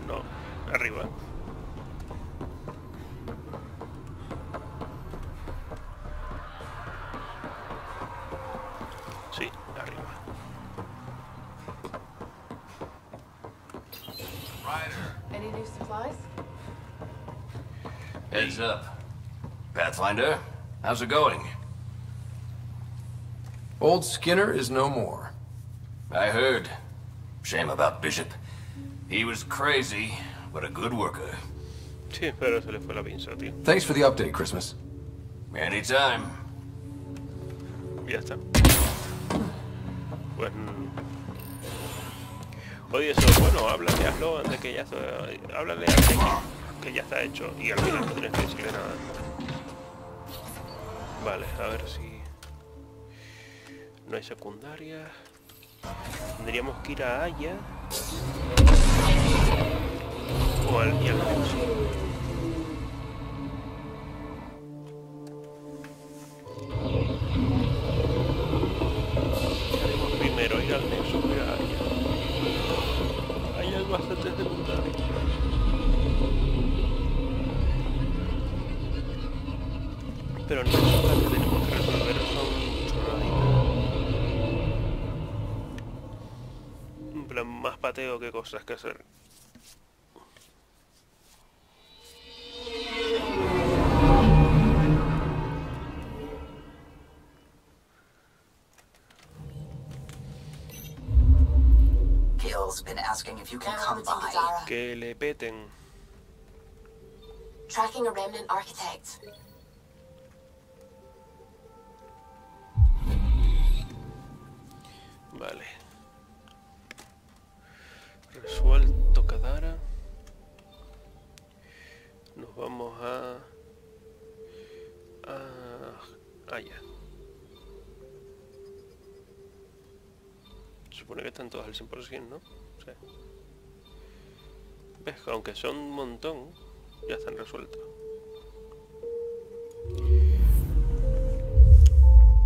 A: No, arriba. Sí, arriba.
G: Any new supplies?
L: Heads up. Pathfinder, how's it going?
C: Old Skinner is no more.
L: I heard. Shame about Bishop. He was crazy, but a good worker.
A: Sí, pero se le fue la pinza, tío.
C: Thanks for the update, Christmas.
L: Anytime.
A: Ya está. Pues... Oye, eso, bueno, háblale a Flo antes que ya está... Háblale a alguien que ya está hecho y al final no tienes que decirle nada. Vale, a ver si... No hay secundarias. Tendríamos que ir a Aya. O al Nexo. Haremos primero ir al Nexo que a Aya. Aya es bastante secundario. Pero no es lo que tenemos que resolver, son chorraditas. En plan, más pateo que cosas que hacer.
O: Gil's been asking if you can come by.
A: Que le peten.
O: Tracking a remnant architect.
A: Vale. Resuelto Kadara. Nos vamos a... Allá. Supone que están todos al 100%, ¿no? Sí. ¿Ves? Aunque son un montón, ya están resueltos.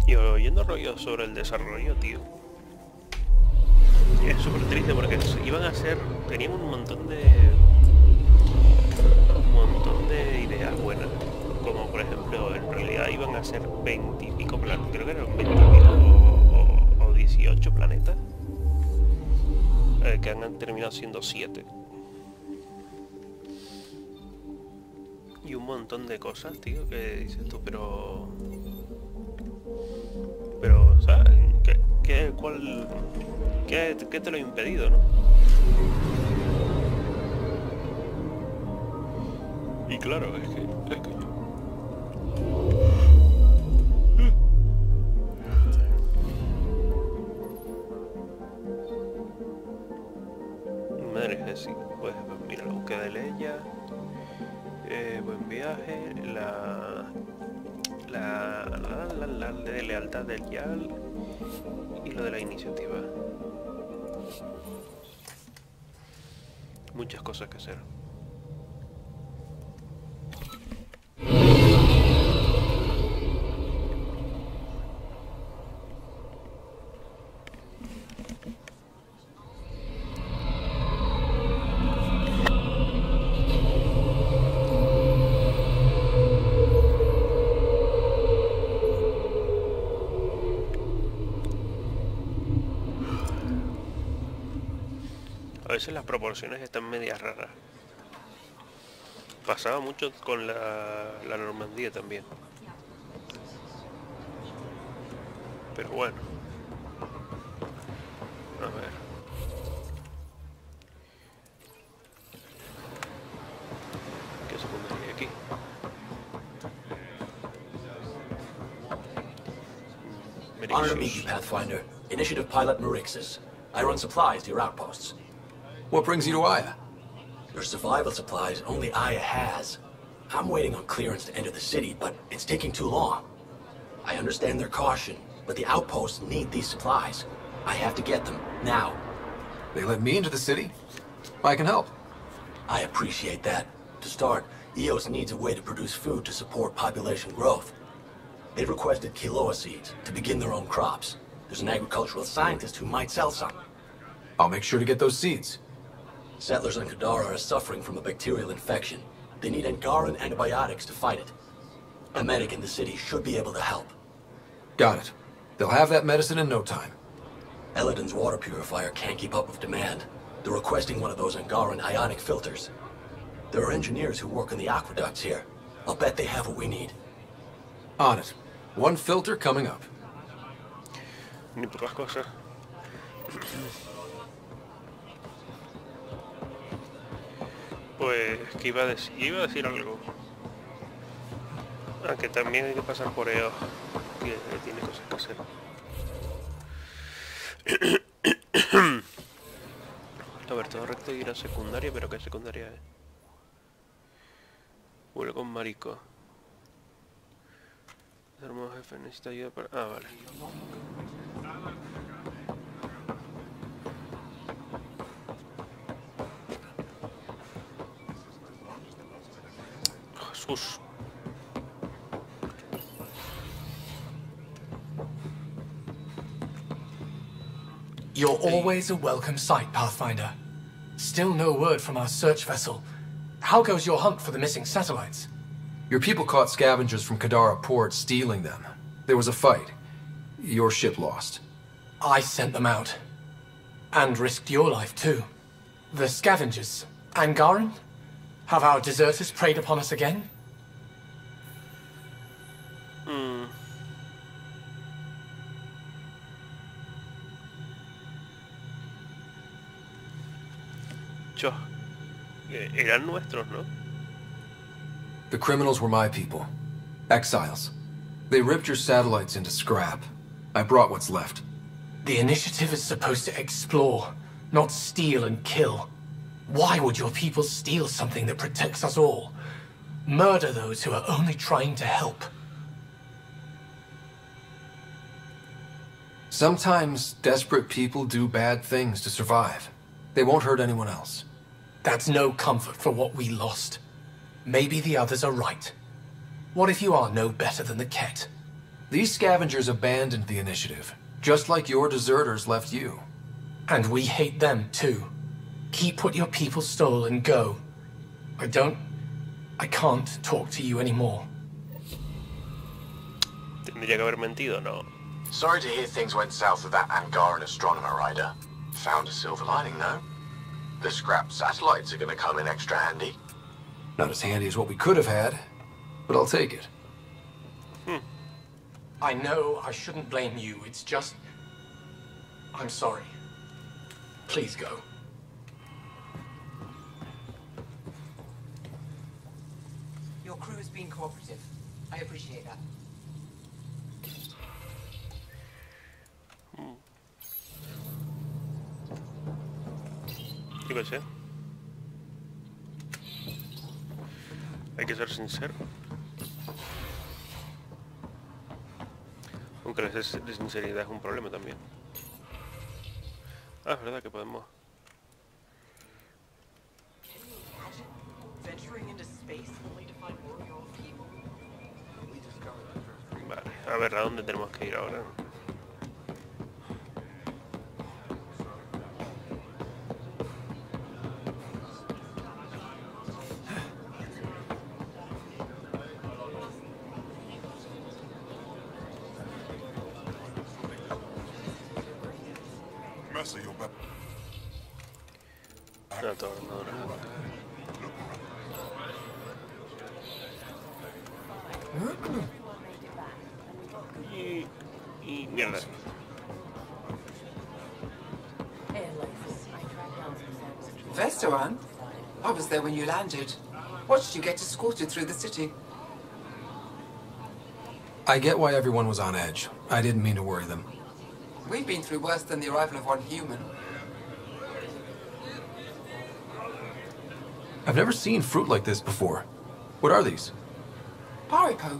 A: Y oyendo rollos sobre el desarrollo, tío. Es súper triste porque iban a ser... Tenían un montón de ideas buenas. Como por ejemplo, en realidad iban a ser 20 y pico planetas. Creo que eran 20 y pico o 18 planetas. Que han terminado siendo 7. Y un montón de cosas, tío, que dices tú, pero... ¿sabes? ¿Qué te lo ha impedido, no? Y claro, es que yo... Madre que sí, pues mira, la búsqueda de Leia, buen viaje, la de lealtad del Yal y lo de la iniciativa. Muchas cosas que hacer. A veces las proporciones están medias raras. Pasaba mucho con la Normandía también. Pero bueno. A ver. ¿Qué secundaria hay aquí?
P: Honor me, Pathfinder. Initiative Pilot Marixus. I run supplies to your outposts.
C: What brings you to Aya?
P: There's survival supplies only Aya has. I'm waiting on clearance to enter the city, but it's taking too long. I understand their caution, but the outposts need these supplies. I have to get them, now.
C: They let me into the city? I can help.
P: I appreciate that. To start, EOS needs a way to produce food to support population growth. They've requested quinoa seeds to begin their own crops. There's an agricultural scientist who might sell some.
C: I'll make sure to get those seeds.
P: Settlers on Kadara are suffering from a bacterial infection. They need Angaran antibiotics to fight it. A medic in the city should be able to help.
C: Got it. They'll have that medicine in no time.
P: Eladin's water purifier can't keep up with demand. They're requesting one of those Angaran ionic filters. There are engineers who work in the aqueducts here. I'll bet they have what we need.
C: On it. One filter coming up.
A: Ni pocas cosas. Pues que iba a decir algo. Aunque también hay que pasar por EO, que tiene cosas que hacer. A ver, todo recto y ir a secundaria, pero ¿qué secundaria es? Vuelve con marico. Hermoso jefe, necesita ayuda para... Ah, vale. Jesús.
Q: You're always a welcome sight, Pathfinder. Still no word from our search vessel. How goes your hunt for the missing satellites?
C: Your people caught scavengers from Kadara port stealing them. There was a fight. Your ship lost.
Q: I sent them out. And risked your life, too. The scavengers. Angaran? Have our deserters preyed upon us again?
A: Eran nuestros, ¿no?
C: The criminals were my people. Exiles. They ripped your satellites into scrap. I brought what's left.
Q: The initiative is supposed to explore, not steal and kill. Why would your people steal something that protects us all? Murder those who are only trying to help.
C: Sometimes desperate people do bad things to survive. They won't hurt anyone else.
Q: That's no comfort for what we lost. Maybe the others are right. What if you are no better than the Ket?
C: These scavengers abandoned the initiative, just like your deserters left you.
Q: And we hate them too. Keep what your people stole and go. I can't talk to you anymore.
A: Tendría que haber mentido, ¿no?
I: Sorry to hear things went south with that Angaran astronomer rider. Found a silver lining, though. The scrap satellites are gonna come in extra handy.
C: Not as handy as what we could have had, but I'll take it.
Q: I know I shouldn't blame you, it's just... I'm sorry. Please go.
O: Your crew has been cooperative. I appreciate that.
A: Yo qué sé. Hay que ser sincero. Aunque la sinceridad es un problema también. Ah, es verdad que podemos... Vale, a ver, ¿a dónde tenemos que ir ahora? Y mierda.
R: Vestoran? I was there when you landed. Watched you get escorted through the city.
C: I get why everyone was on edge. I didn't mean to worry them.
R: We've been through worse than the arrival of one human.
C: I've never seen fruit like this before. What are these?
R: Paripo.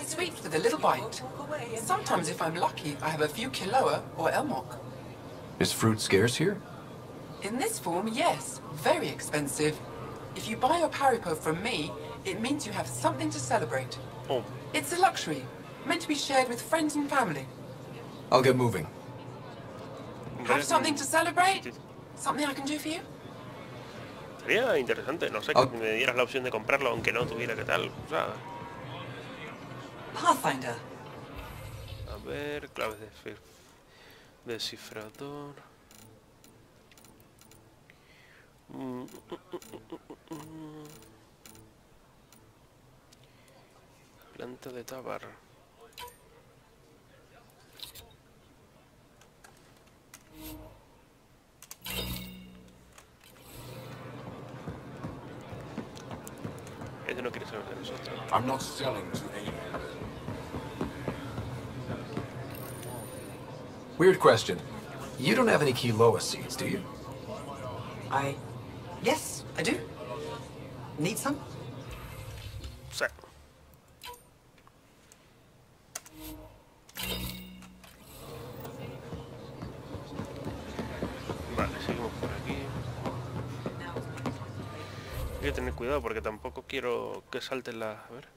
R: Sweet with a little bite. Sometimes if I'm lucky, I have a few Kiloa or Elmok.
C: Is fruit scarce here?
R: In this form, yes. Very expensive. If you buy your Paripo from me, it means you have something to celebrate.
A: Oh.
R: It's a luxury, meant to be shared with friends and family.
C: I'll get moving.
R: Have something to celebrate? Something I can do for you?
A: Sería interesante, no sé, que me dieras la opción de comprarlo aunque no tuviera que tal, o sea...
R: Pathfinder.
A: A ver, claves de descifrador... Planta de tabar. Este no quiere saber de nosotros.
E: I'm not selling to anyone.
C: Weird question. You don't have any Kiloa seeds, do you?
R: Yes, I do. Need some?
A: Sí. Vale, seguimos por aquí. Hay que tener cuidado porque tampoco quiero que salten las... A ver.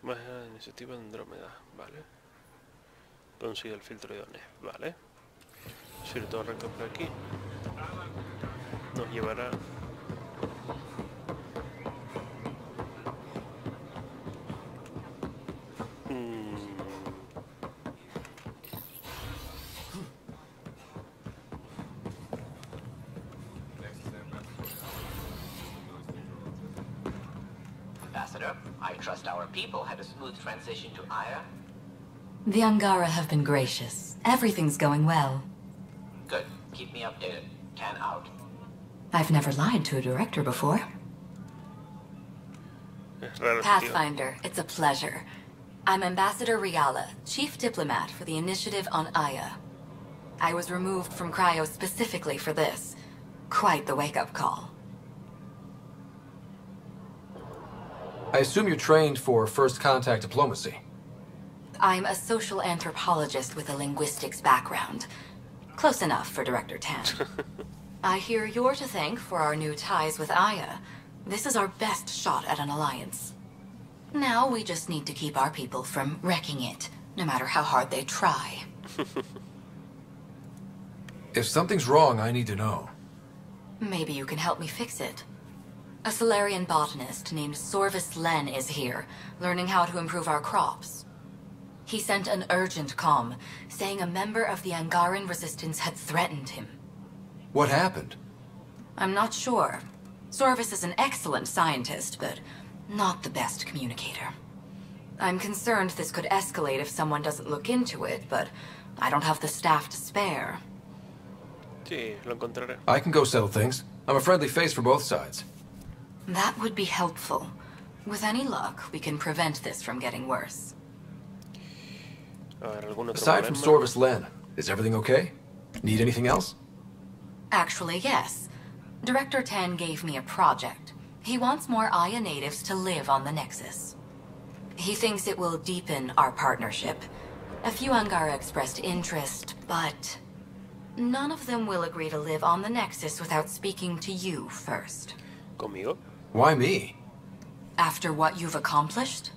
A: Más iniciativa de Andrómeda. Vale. Consigue el filtro de dones. Vale. Subir todo recto por aquí. Nos llevará...
O: Ambassador, I trust our people had a smooth transition to Aya.
J: The Angara have been gracious. Everything's going well.
O: Good. Keep me updated. Tan out.
J: I've never lied to a director before. Pathfinder, it's a pleasure. I'm Ambassador Riala, Chief Diplomat for the Initiative on Aya. I was removed from Cryo specifically for this. Quite the wake-up call.
C: I assume you're trained for first contact diplomacy.
J: I'm a social anthropologist with a linguistics background. Close enough for Director Tan. I hear you're to thank for our new ties with Aya. This is our best shot at an alliance. Now we just need to keep our people from wrecking it, no matter how hard they try.
C: If something's wrong, I need to know.
J: Maybe you can help me fix it. A Solarian botanist named Sorvis Len is here, learning how to improve our crops. He sent an urgent comm, saying a member of the Angaran resistance had threatened him.
C: What happened?
J: I'm not sure. Sorvis is an excellent scientist, but not the best communicator. I'm concerned this could escalate if someone doesn't look into it, but I don't have the staff to spare.
A: Sí, lo encontraré.
C: I can go settle things. I'm a friendly face for both sides.
J: That would be helpful. With any luck, we can prevent this from getting worse.
C: Aside from Sorvis Len, is everything okay? Need anything else?
J: Actually, yes. Director Tan gave me a project. He wants more Aya natives to live on the Nexus. He thinks it will deepen our partnership. A few Angara expressed interest, but none of them will agree to live on the Nexus without speaking to you first.
A: ¿Conmigo?
C: Why me?
J: After what you've accomplished?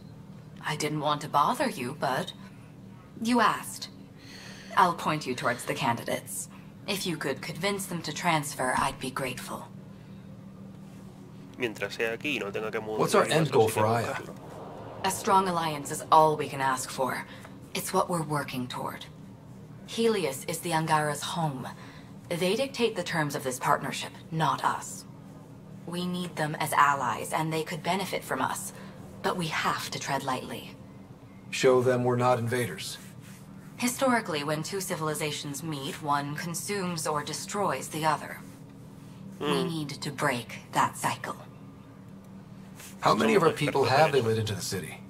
J: I didn't want to bother you, but you asked. I'll point you towards the candidates. If you could convince them to transfer, I'd be grateful.
A: Mientras sea aquí, no tenga que mover.
C: What's our end goal for Aya?
J: A strong alliance is all we can ask for. It's what we're working toward. Helios is the Angara's home. They dictate the terms of this partnership, not us. We need them as allies, and they could benefit from us. But we have to tread lightly.
C: Show them we're not invaders.
J: Historically, when two civilizations meet, one consumes or destroys the other. We need to break that cycle.
C: How many of our people have they let into the city?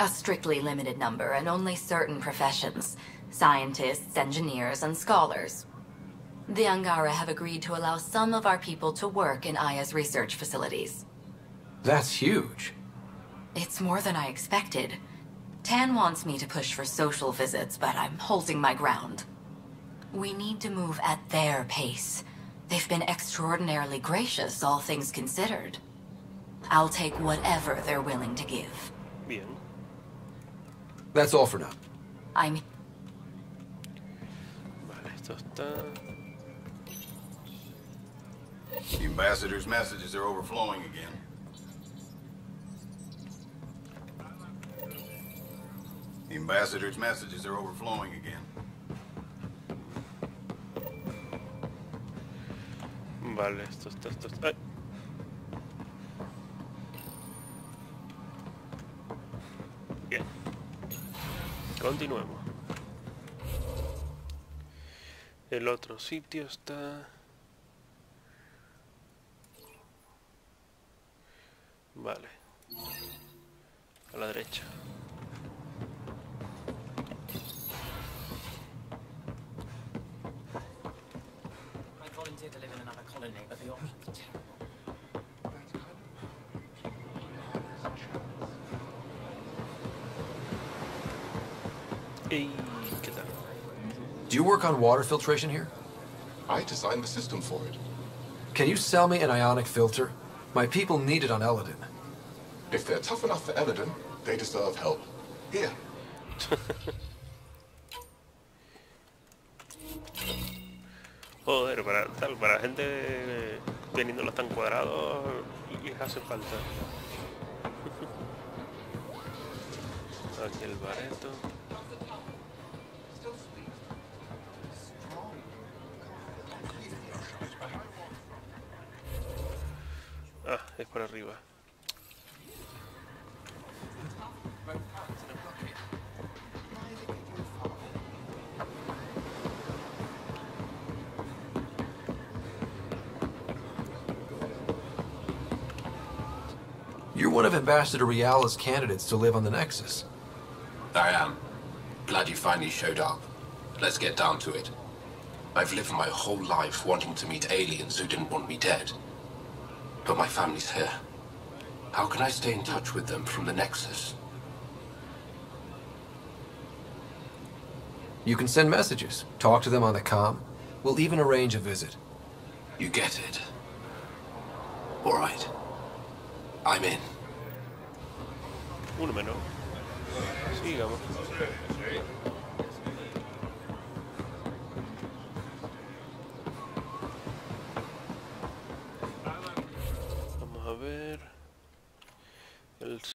J: A strictly limited number, and only certain professions. Scientists, engineers, and scholars.
S: The Angara have agreed to allow some of our people to work in Aya's research facilities.
C: That's huge.
S: It's more than I expected. Tan wants me to push for social visits, but I'm holding my ground. We need to move at their pace. They've been extraordinarily gracious, all things considered. I'll take whatever they're willing to give.
A: Bien.
C: That's all for now.
S: I'm...
A: Vale, esto está...
T: The ambassador's messages are overflowing again. The ambassador's messages are overflowing again.
A: Vale, esto está... ¡Ay! Bien. Continuemos. El otro sitio está... Vale. A la derecha.
U: I volunteered to live in another colony, but the options are terrible.
A: Hey, ¿qué tal?
C: Do you work on water filtration here?
V: I designed the system for it.
C: Can you sell me an ionic filter? My people need it on Eladin.
V: If they're tough enough for Eladin, they deserve help. Here.
A: Joder, para gente teniéndolos tan cuadrados les hace falta. Aquí el bareto. Ah, es para arriba.
C: You're one of Ambassador Riala's candidates to live on the Nexus.
W: I am. Glad you finally showed up. Let's get down to it. I've lived my whole life wanting to meet aliens who didn't want me dead. But my family's here. How can I stay in touch with them from the Nexus?
C: You can send messages, talk to them on the comm. We'll even arrange a visit.
W: You get it. All right. I'm in.
A: Uno menos. Sigamos.